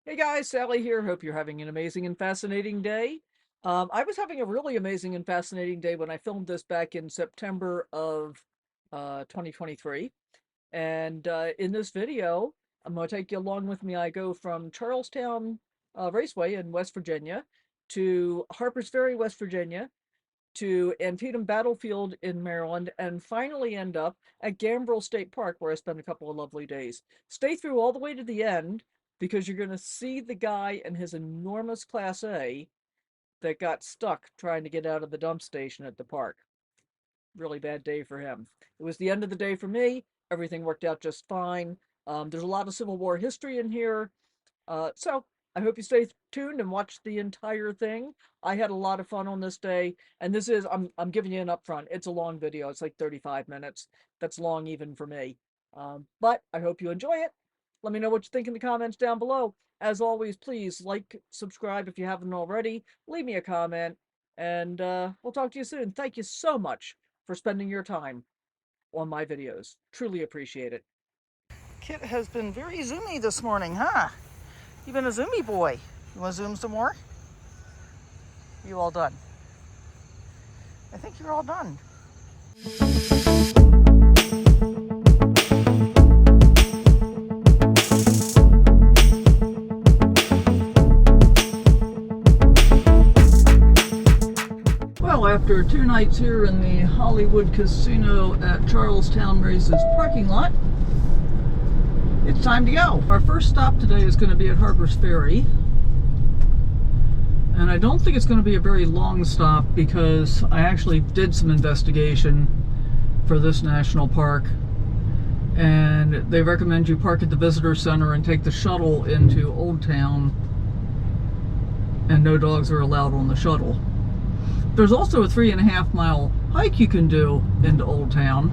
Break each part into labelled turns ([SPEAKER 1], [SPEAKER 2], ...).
[SPEAKER 1] Hey guys, Sally here. Hope you're having an amazing and fascinating day. I was having a really amazing and fascinating day when I filmed this back in September of 2023. And in this video, I'm going to take you along with me. I go from Charlestown Raceway in West Virginia to Harpers Ferry, West Virginia, to Antietam Battle Field in Maryland, and finally end up at Gambrill State Park, where I spent a couple of lovely days. Stay through all the way to the end because you're going to see the guy and his enormous Class A that got stuck trying to get out of the dump station at the park. Really bad day for him. It was the end of the day for me. Everything worked out just fine. There's a lot of Civil War history in here. So I hope you stay tuned and watch the entire thing. I had a lot of fun on this day, and this is I'm giving you an upfront. It's a long video. It's like 35 minutes. That's long even for me. But I hope you enjoy it. Let me know what you think in the comments down below. As always, please like, subscribe if you haven't already. Leave me a comment, and we'll talk to you soon. Thank you so much for spending your time on my videos. Truly appreciate it. Kit has been very zoomy this morning, huh? You've been a zoomy boy. You want to zoom some more? You all done? I think you're all done. Well, after 2 nights here in the Hollywood Casino at Charlestown Races parking lot, it's time to go. Our first stop today is going to be at Harpers Ferry. And I don't think it's going to be a very long stop because I actually did some investigation for this national park. And they recommend you park at the visitor center and take the shuttle into Old Town. And no dogs are allowed on the shuttle. There's also a 3.5 mile hike you can do into Old Town.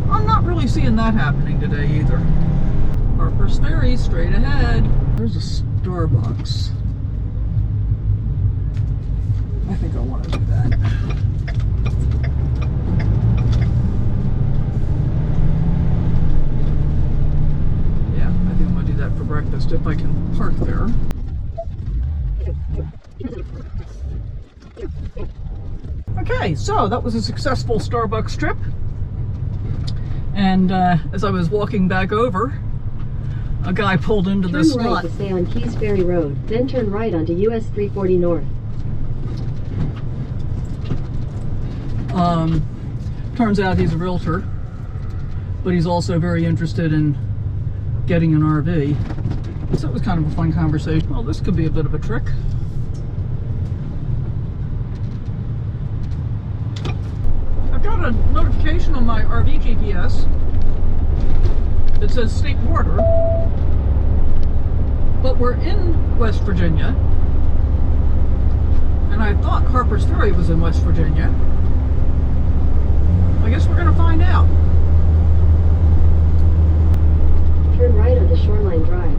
[SPEAKER 1] I'm not really seeing that happening today either. Harpers Ferry, straight ahead. There's a Starbucks. I think I want to do that. Yeah, I think I'm going to do that for breakfast if I can park there. Okay, so that was a successful Starbucks trip. And as I was walking back over, a guy pulled into this
[SPEAKER 2] Turn right
[SPEAKER 1] lot.
[SPEAKER 2] to stay on Keys Ferry Road, then turn right onto US 340 North.
[SPEAKER 1] Turns out he's a realtor, but he's also very interested in getting an RV. So it was kind of a fun conversation. Well, this could be a bit of a trick. I've got a notification on my RV GPS that says state border, but we're in West Virginia, and I thought Harpers Ferry was in West Virginia. I guess we're going to find out.
[SPEAKER 2] Turn right onto Shoreline Drive.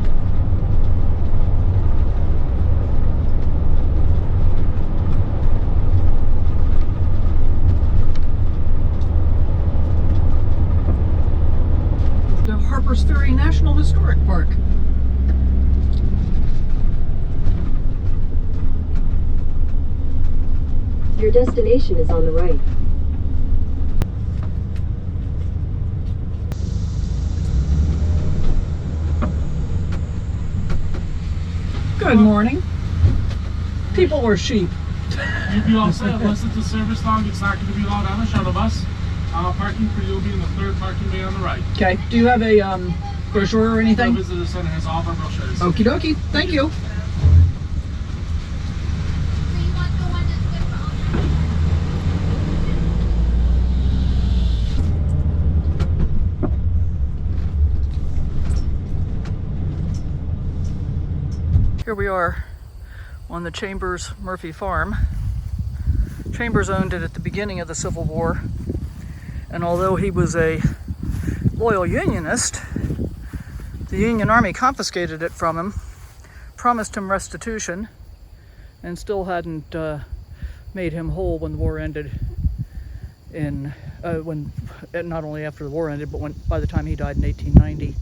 [SPEAKER 1] The Harpers Ferry National Historic Park.
[SPEAKER 2] Your destination is on the right.
[SPEAKER 1] Good morning. People or sheep?
[SPEAKER 3] You'd be all set unless it's a service dog. It's not going to be allowed on the shuttle bus. Parking for you will be in the third parking bay on the right.
[SPEAKER 1] Okay. Do you have a brochure or
[SPEAKER 3] The
[SPEAKER 1] anything?
[SPEAKER 3] visitor center has all of our brochures.
[SPEAKER 1] Okie dokie. Thank you. Here we are on the Chambers Murphy farm. Chambers owned it at the beginning of the Civil War, and although he was a loyal Unionist, the Union Army confiscated it from him, promised him restitution, and still hadn't made him whole when the war ended. Not only after the war ended, but by the time he died in 1890.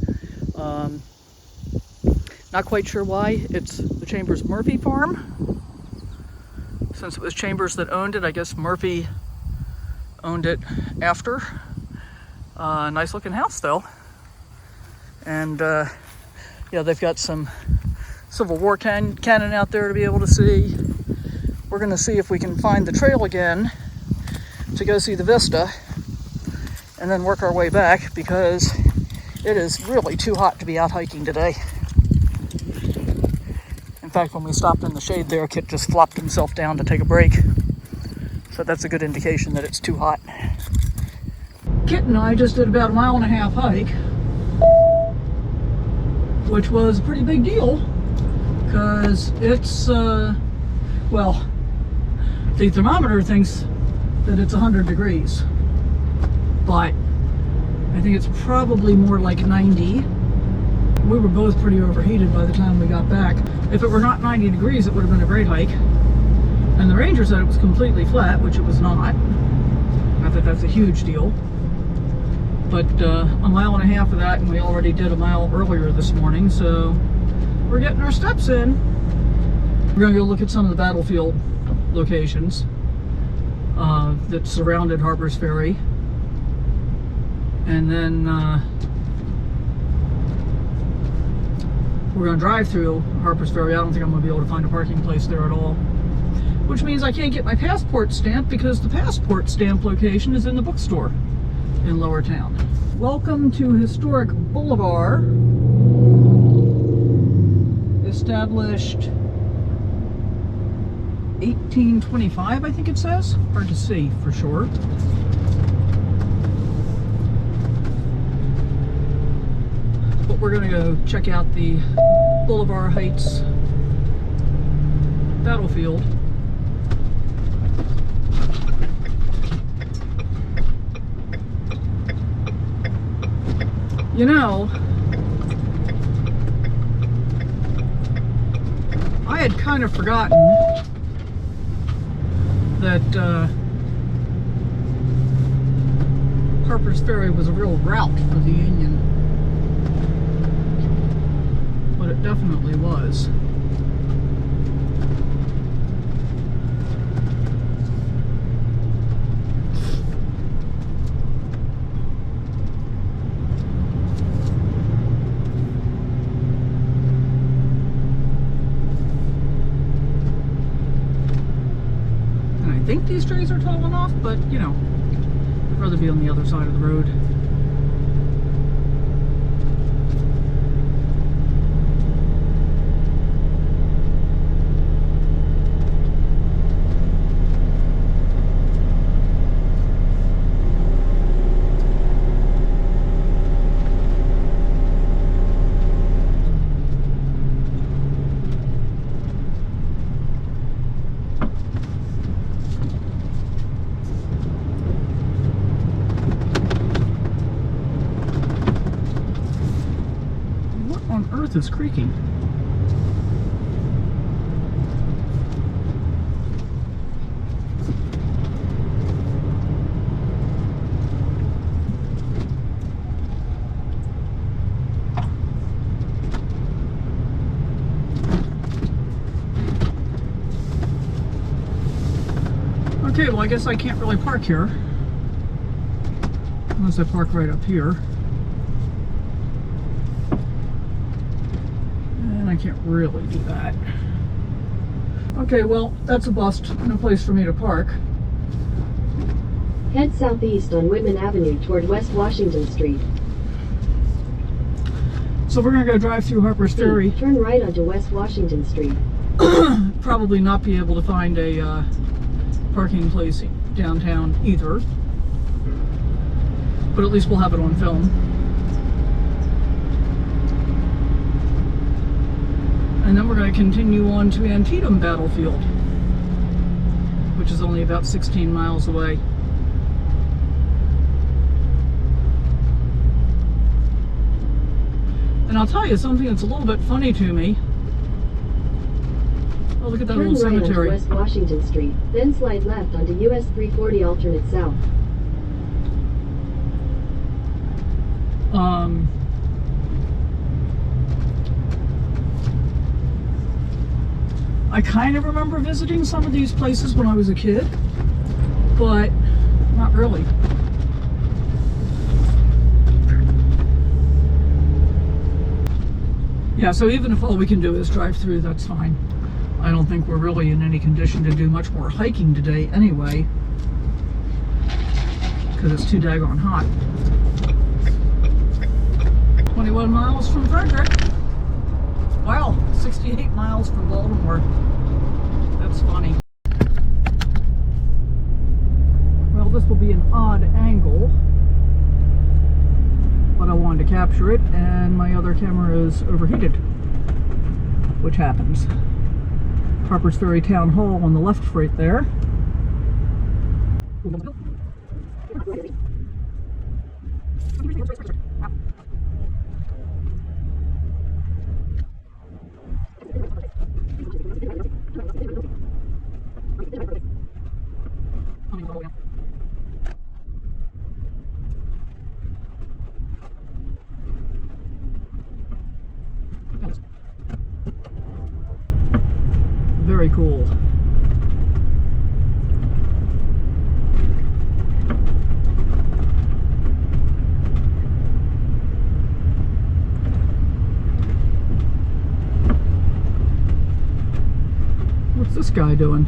[SPEAKER 1] Not quite sure why. It's the Chambers Murphy farm. Since it was Chambers that owned it, I guess Murphy owned it after. Nice looking house though. And yeah, they've got some Civil War cannon out there to be able to see. We're gonna see if we can find the trail again to go see the vista and then work our way back, because it is really too hot to be out hiking today. In fact, when we stopped in the shade there, Kit just flopped himself down to take a break. So that's a good indication that it's too hot. Kit and I just did about a 1.5 mile hike, which was a pretty big deal because it's, well, the thermometer thinks that it's 100 degrees, but I think it's probably more like 90. We were both pretty overheated by the time we got back. If it were not 90 degrees, it would have been a great hike. And the ranger said it was completely flat, which it was not. Not that that's a huge deal. But 1.5 miles of that, and we already did a mile earlier this morning, so we're getting our steps in. We're gonna go look at some of the battlefield locations that surrounded Harpers Ferry. And then we're going to drive through Harpers Ferry. I don't think I'm going to be able to find a parking place there at all. Which means I can't get my passport stamped because the passport stamp location is in the bookstore in Lower Town. Welcome to Historic Boulevard. Established 1825, I think it says. Hard to see for sure. But we're gonna go check out the Boulevard Heights battlefield. You know, I had kind of forgotten that Harpers Ferry was a real route for the Union. But it definitely was. I think these trees are tall enough, but you know, I'd rather be on the other side of the road. Is creaking. Okay, well I guess I can't really park here unless I park right up here. I can't really do that. Okay, well, that's a bust. No place for me to park.
[SPEAKER 2] Head southeast on Whitman Avenue toward West Washington Street.
[SPEAKER 1] So we're gonna go drive through Harpers Ferry.
[SPEAKER 2] Turn right onto West Washington Street.
[SPEAKER 1] Probably not be able to find a parking place downtown either. But at least we'll have it on film. And then we're going to continue on to Antietam Battle Field, which is only about 16 miles away. And I'll tell you something that's a little bit funny to me. Oh, look at that little cemetery.
[SPEAKER 2] Turn right onto West Washington Street, then slide left onto US 340 alternate south.
[SPEAKER 1] I kind of remember visiting some of these places when I was a kid, but not really. Yeah, so even if all we can do is drive through, that's fine. I don't think we're really in any condition to do much more hiking today anyway, because it's too daggone hot. 21 miles from Frederick. Wow, 68 miles from Baltimore. That's funny. Well, this will be an odd angle, but I wanted to capture it, and my other camera is overheated, which happens. Harpers Ferry Town Hall on the left right there. Very cool. What's this guy doing?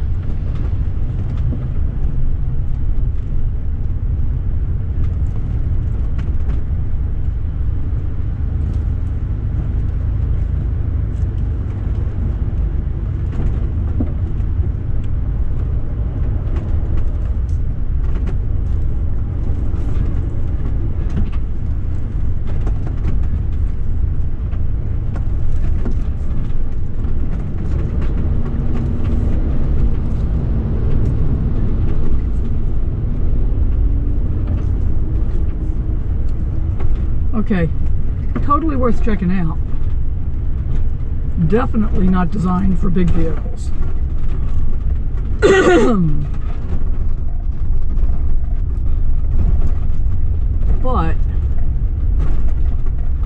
[SPEAKER 1] Okay, totally worth checking out. Definitely not designed for big vehicles. But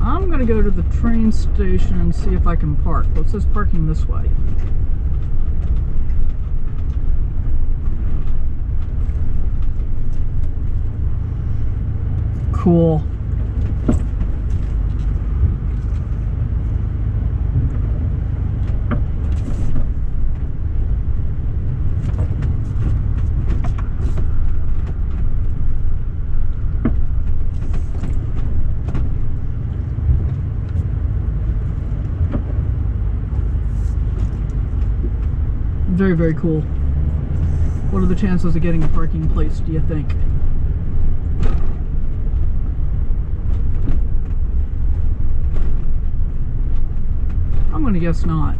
[SPEAKER 1] I'm gonna go to the train station and see if I can park. Well, it says parking this way. Cool. Very, very cool. What are the chances of getting a parking place, do you think? I'm gonna guess not.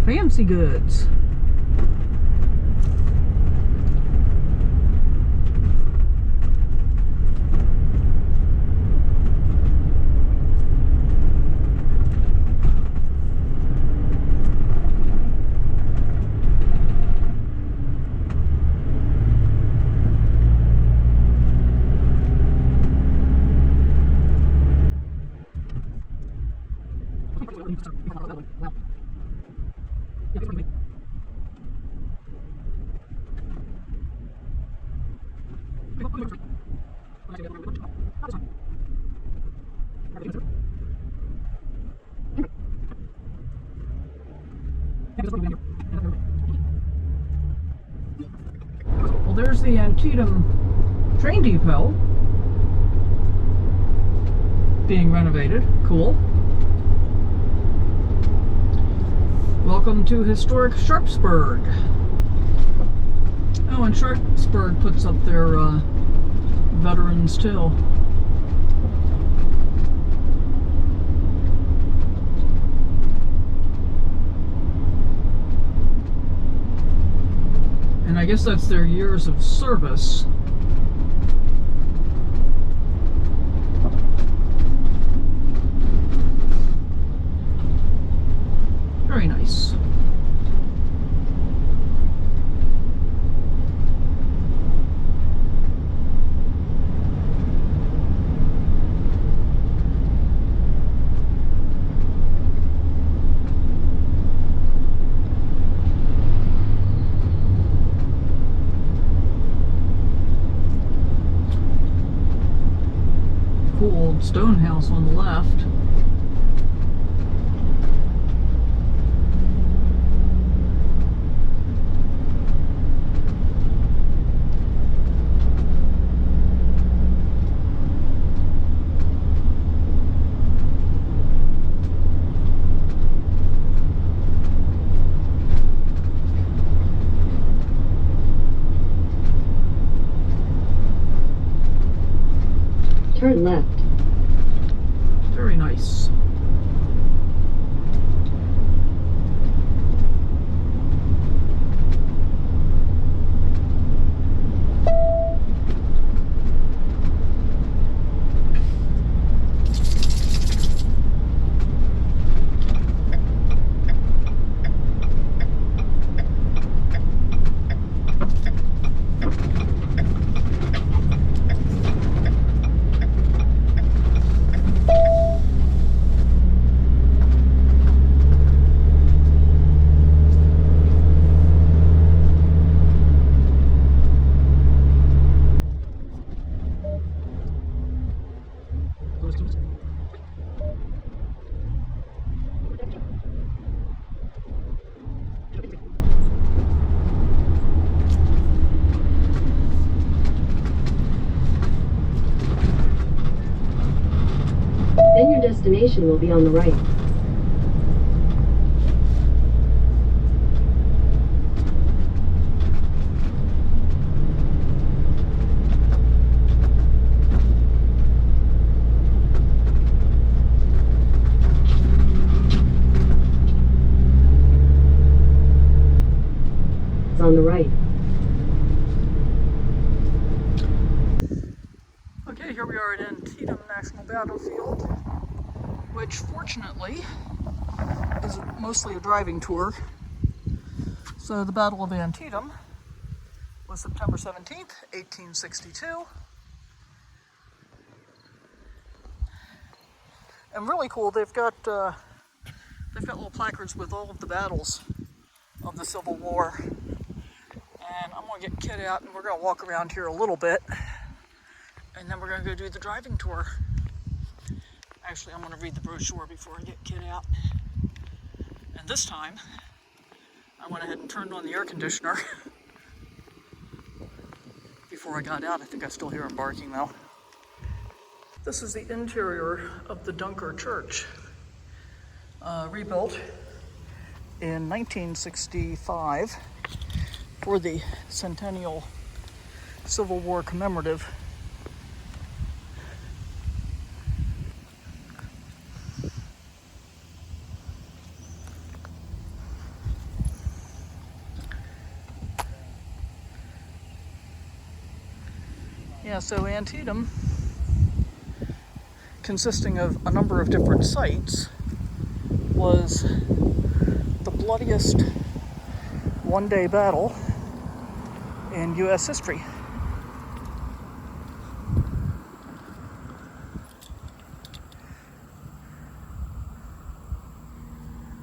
[SPEAKER 1] Fancy goods. Well, there's the Antietam train depot being renovated. Cool. Welcome to historic Sharpsburg. Oh, and Sharpsburg puts up their veterans too. And I guess that's their years of service. Very nice. stone house on the left.
[SPEAKER 2] Turn left.
[SPEAKER 1] Very nice.
[SPEAKER 2] Then your destination will be on the right. It's on the right.
[SPEAKER 1] Okay, here we are at Antietam National Battlefield, which fortunately is mostly a driving tour. So the Battle of Antietam was September 17th, 1862. And really cool, they've got little placards with all of the battles of the Civil War. And I'm gonna get Kit out and we're gonna walk around here a little bit. And then we're gonna go do the driving tour. Actually, I'm gonna read the brochure before I get Kit out. And this time, I went ahead and turned on the air conditioner before I got out. I think I still hear him barking though. This is the interior of the Dunker Church, rebuilt in 1965 for the Centennial Civil War commemorative. Yeah, so Antietam, consisting of a number of different sites, was the bloodiest one-day battle in U.S. history.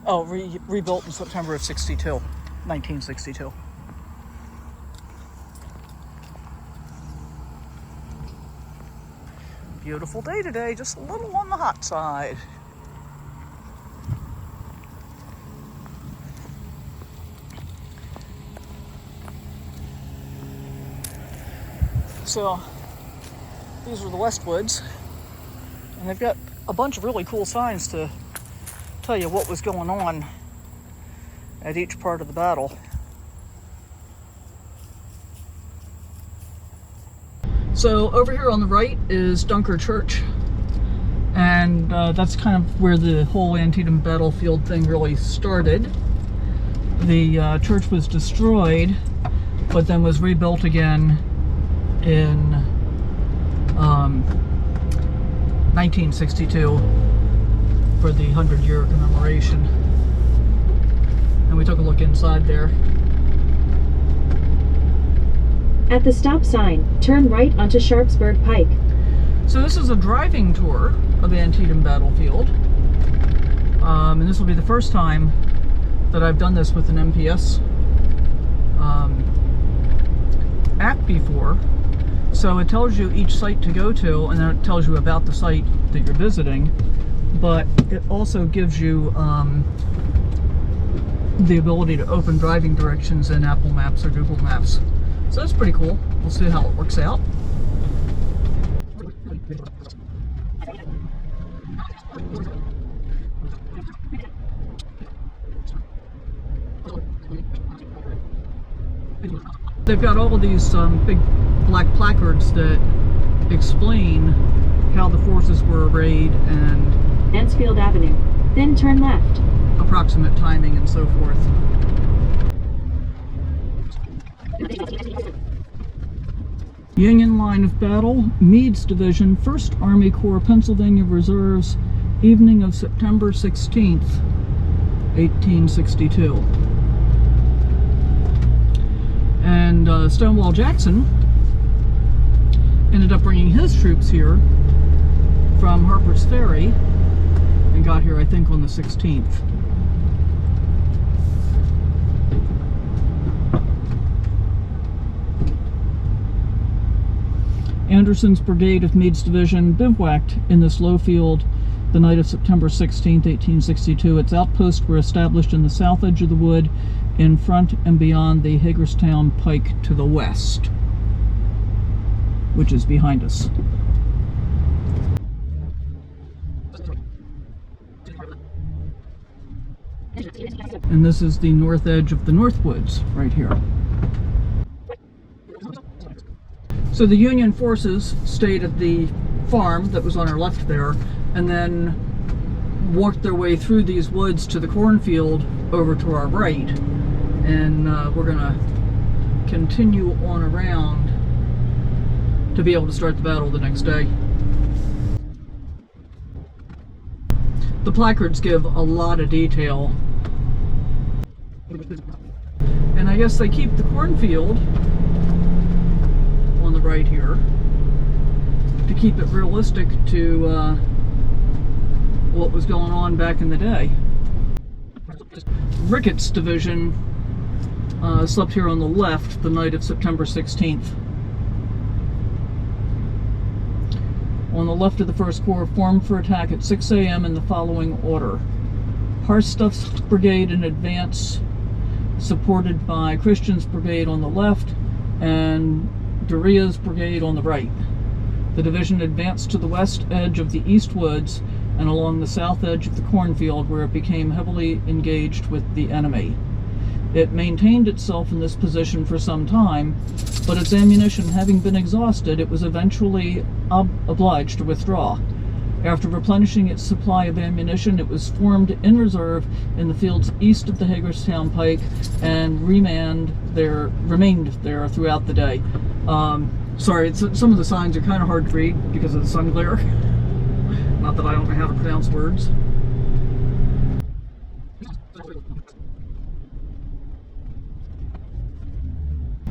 [SPEAKER 1] Oh, rebuilt in September of 1962. Beautiful day today, just a little on the hot side. So, these are the Westwoods, and they've got a bunch of really cool signs to tell you what was going on at each part of the battle. So over here on the right is Dunker Church, and that's kind of where the whole Antietam Battlefield thing really started. The church was destroyed, but then was rebuilt again in 1962 for the 100-year commemoration. And we took a look inside there.
[SPEAKER 2] At the stop sign, turn right onto Sharpsburg Pike.
[SPEAKER 1] So this is a driving tour of Antietam Battlefield. And this will be the first time that I've done this with an MPS app before. So it tells you each site to go to, and then it tells you about the site that you're visiting, but it also gives you the ability to open driving directions in Apple Maps or Google Maps. So that's pretty cool. We'll see how it works out. They've got all of these big black placards that explain how the forces were arrayed and
[SPEAKER 2] Mansfield Avenue, then turn left.
[SPEAKER 1] approximate timing and so forth. Union line of battle, Meade's Division, 1st Army Corps, Pennsylvania Reserves, evening of September 16th, 1862. And Stonewall Jackson ended up bringing his troops here from Harpers Ferry and got here, I think, on the 16th. Anderson's brigade of Meade's Division bivouacked in this low field the night of September 16, 1862. Its outposts were established in the south edge of the wood, in front and beyond the Hagerstown Pike to the west, which is behind us. And this is the north edge of the North Woods right here. So the Union forces stayed at the farm that was on our left there, and then worked their way through these woods to the cornfield over to our right. And we're gonna continue on around to be able to start the battle the next day. The placards give a lot of detail. And I guess they keep the cornfield on the right here to keep it realistic to what was going on back in the day. Ricketts Division slept here on the left the night of September 16th. On the left of the 1st Corps, formed for attack at 6 a.m. in the following order. Harstuff's brigade in advance, supported by Christian's brigade on the left and Doria's brigade on the right. The division advanced to the west edge of the East Woods and along the south edge of the cornfield, where it became heavily engaged with the enemy. It maintained itself in this position for some time, but its ammunition having been exhausted, it was eventually obliged to withdraw. After replenishing its supply of ammunition, it was formed in reserve in the fields east of the Hagerstown Pike and remained there throughout the day. Sorry, some of the signs are kind of hard to read because of the sun glare. Not that I don't know how to pronounce words.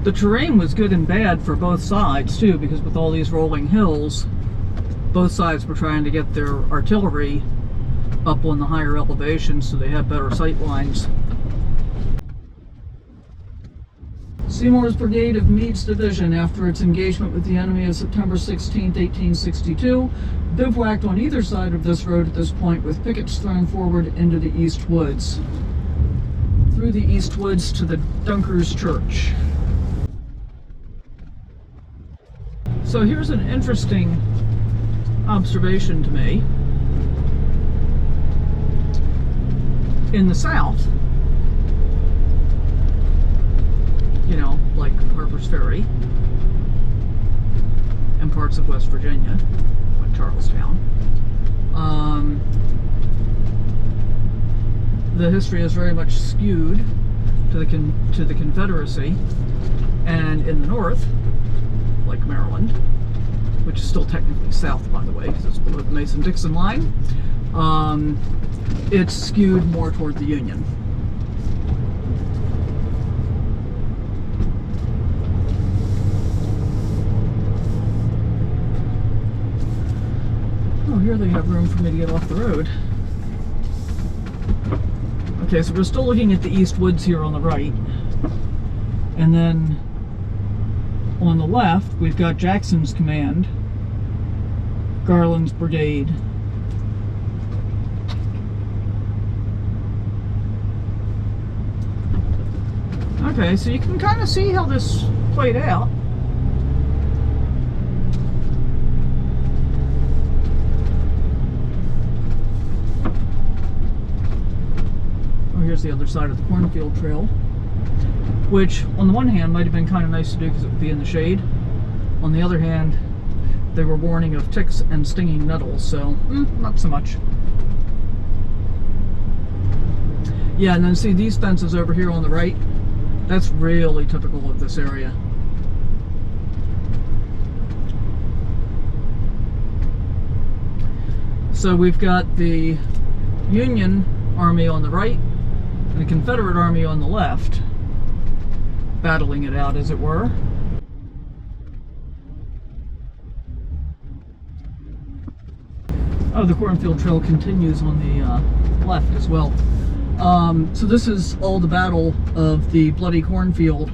[SPEAKER 1] The terrain was good and bad for both sides too, because with all these rolling hills, both sides were trying to get their artillery up on the higher elevations so they had better sight lines. Seymour's brigade of Meade's Division, after its engagement with the enemy of September 16, 1862, bivouacked on either side of this road at this point, with pickets thrown forward into the East Woods. Through the East Woods to the Dunkers Church. So here's an interesting observation to me. In the South, you know, like Harpers Ferry and parts of West Virginia, like Charlestown, the history is very much skewed to the Confederacy, and in the North, like Maryland, which is still technically south, by the way, because it's below the Mason-Dixon line, it's skewed more toward the Union. Oh, here they have room for me to get off the road. Okay, so we're still looking at the East Woods here on the right, and then On the left, we've got Jackson's command, Garland's brigade. Okay, so you can kind of see how this played out. Oh, here's the other side of the cornfield trail, which on the one hand might have been kind of nice to do because it would be in the shade. On the other hand, they were warning of ticks and stinging nettles, so not so much. Yeah, and then see these fences over here on the right? That's really typical of this area. So we've got the Union Army on the right and the Confederate Army on the left, battling it out, as it were. Oh, the cornfield trail continues on the left as well. So this is all the battle of the Bloody Cornfield.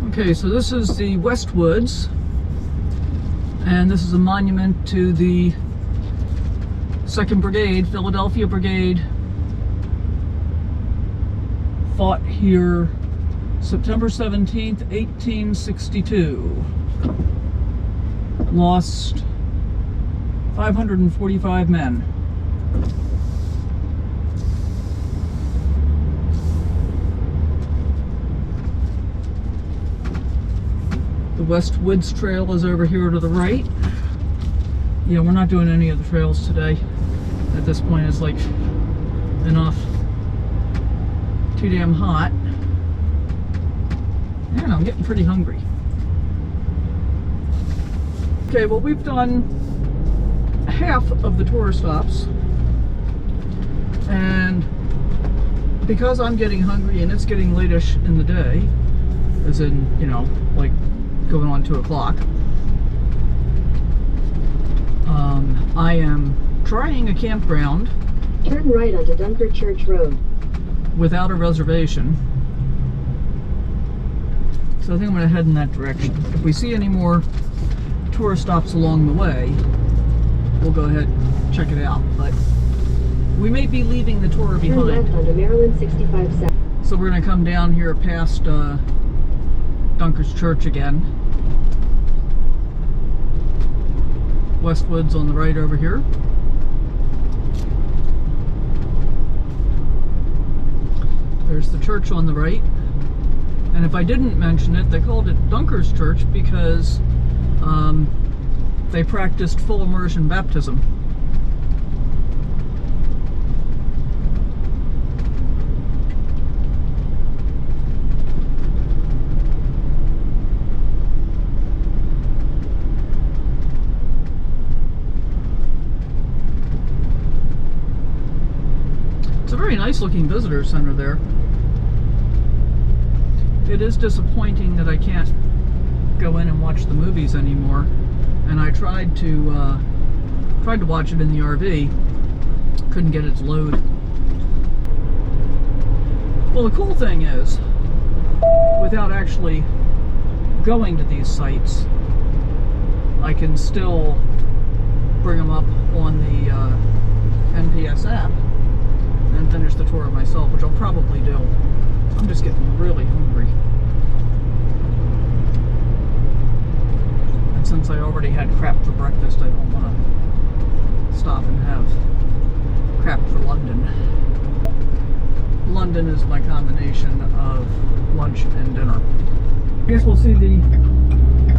[SPEAKER 1] Okay, so this is the West Woods, and this is a monument to the 2nd Brigade, Philadelphia Brigade. Fought here September 17th, 1862. Lost 545 men. The West Woods Trail is over here to the right. Yeah, we're not doing any of the trails today. At this point, it's like enough. Too damn hot. And I'm getting pretty hungry. Okay, well, we've done half of the tour stops, and because I'm getting hungry and it's getting late-ish in the day, as in, you know, like going on 2 o'clock, I am trying a campground.
[SPEAKER 2] Turn right onto Dunkard Church Road.
[SPEAKER 1] Without a reservation. So I think I'm going to head in that direction. If we see any more tour stops along the way, we'll go ahead and check it out. But we may be leaving the tour behind.
[SPEAKER 2] Turn left onto Maryland 65 South.
[SPEAKER 1] So we're going to come down here past Dunkard's Church again. Westwoods on the right over here. There's the church on the right. And if I didn't mention it, they called it Dunkard's Church because they practiced full immersion baptism. It's a very nice looking visitor center there. It is disappointing that I can't go in and watch the movies anymore, and I tried to watch it in the RV. Couldn't get its load. Well, the cool thing is, without actually going to these sites, I can still bring them up on the NPS app and finish the tour myself, which I'll probably do. I'm just getting really hungry. And since I already had crap for breakfast, I don't want to stop and have crap for London. London is my combination of lunch and dinner. I guess we'll see the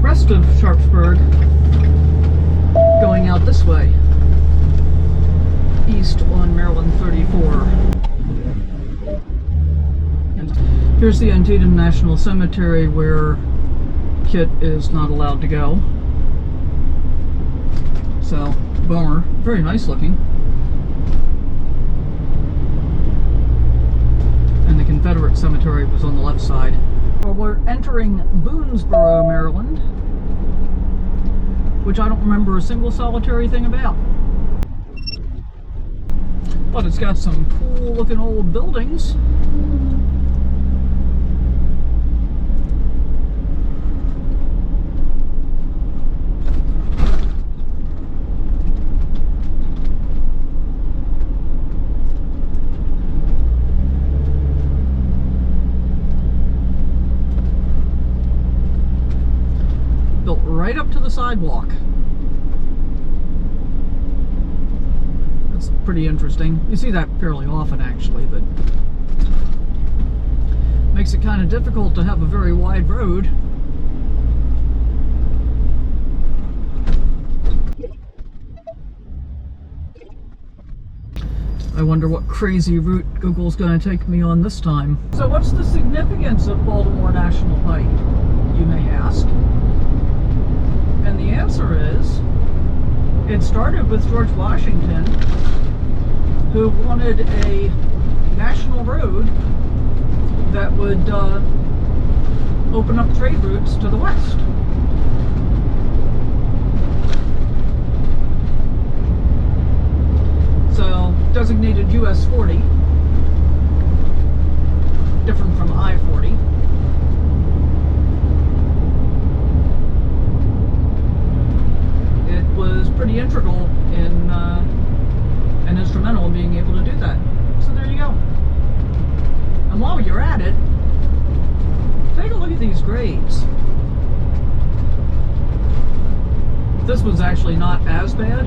[SPEAKER 1] rest of Sharpsburg going out this way, east on Maryland 34. Here's the Antietam National Cemetery where Kit is not allowed to go. So, bummer. Very nice looking. And the Confederate cemetery was on the left side. Well, we're entering Boonesboro, Maryland, which I don't remember a single solitary thing about. But it's got some cool looking old buildings. Built right up to the sidewalk. That's pretty interesting. You see that fairly often actually, but makes it kind of difficult to have a very wide road. I wonder what crazy route Google's going to take me on this time. So what's the significance of Baltimore National Pike, you may ask? And the answer is, it started with George Washington, who wanted a national road that would open up trade routes to the west. So, designated US 40, different from I-40. It was pretty integral in and instrumental in being able to do that. So there you go. And while you're at it, take a look at these grades. This one's actually not as bad,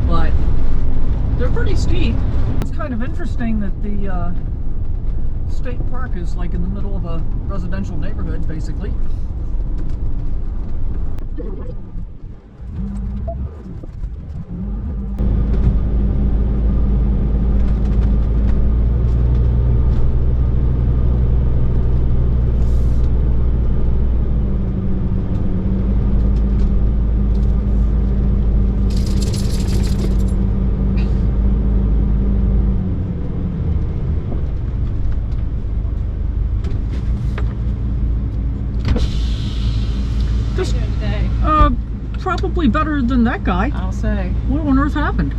[SPEAKER 1] but they're pretty steep. It's kind of interesting that the state park is like in the middle of a residential neighborhood, basically. Probably better than that guy.
[SPEAKER 4] I'll say.
[SPEAKER 1] What on earth happened?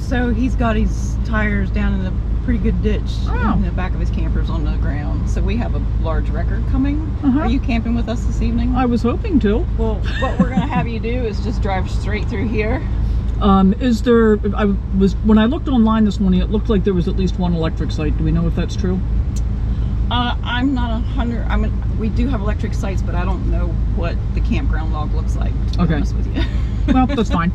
[SPEAKER 4] So he's got his tires down in a pretty good ditch in the back of his campers on the ground. So we have a large wrecker coming. Are you camping with us this evening?
[SPEAKER 1] I was hoping to.
[SPEAKER 4] Well, what we're gonna have you do is just drive straight through here.
[SPEAKER 1] Is there? When I looked online this morning, it looked like there was at least one electric site. Do we know if that's true?
[SPEAKER 4] I'm not 100. I mean, we do have electric sites, but I don't know what the campground log looks like, to be honest with you.
[SPEAKER 1] Well, that's fine.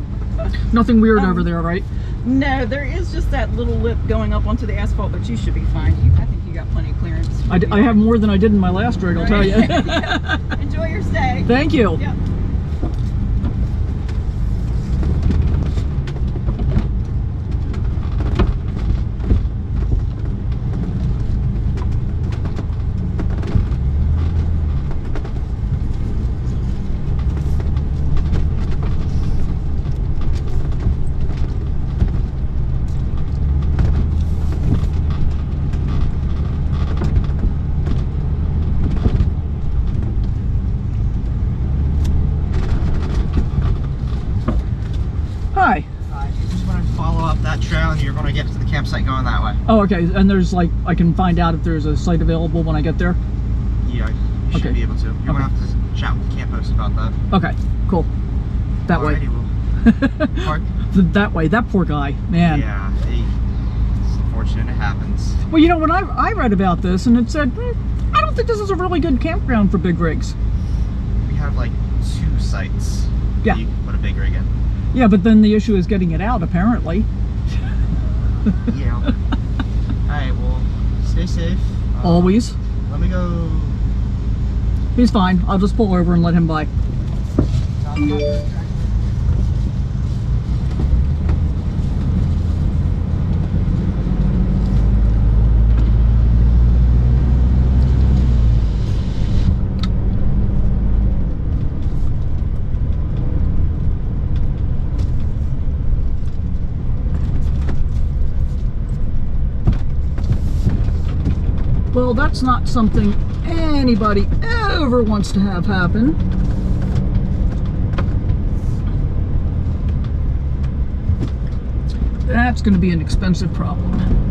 [SPEAKER 1] Nothing weird over there, right?
[SPEAKER 4] No, there is just that little lip going up onto the asphalt, but you should be fine. I think you got plenty of clearance.
[SPEAKER 1] I have more than I did in my last rig, I'll tell you.
[SPEAKER 4] Yeah. Enjoy your stay.
[SPEAKER 1] Thank you.
[SPEAKER 4] Yep.
[SPEAKER 1] Hi.
[SPEAKER 5] You just want to follow up that trail and you're going to get to the campsite going that way.
[SPEAKER 1] Oh, okay. And there's like, I can find out if there's a site available when I get there?
[SPEAKER 5] Yeah, you should be able to. You're going to have to chat with the camp host about that.
[SPEAKER 1] Okay, cool. That way.
[SPEAKER 5] Well,
[SPEAKER 1] that way. That poor guy, man.
[SPEAKER 5] yeah, it's unfortunate it happens.
[SPEAKER 1] Well, you know, when I read about this and it said, I don't think this is a really good campground for big rigs.
[SPEAKER 5] We have like 2 sites
[SPEAKER 1] Yeah.
[SPEAKER 5] that you can put a big rig in.
[SPEAKER 1] Yeah, but then the issue is getting it out, apparently.
[SPEAKER 5] Yeah. Alright, well, stay safe.
[SPEAKER 1] Always.
[SPEAKER 5] Let me go.
[SPEAKER 1] He's fine. I'll just pull over and let him by. Well, that's not something anybody ever wants to have happen. That's going to be an expensive problem.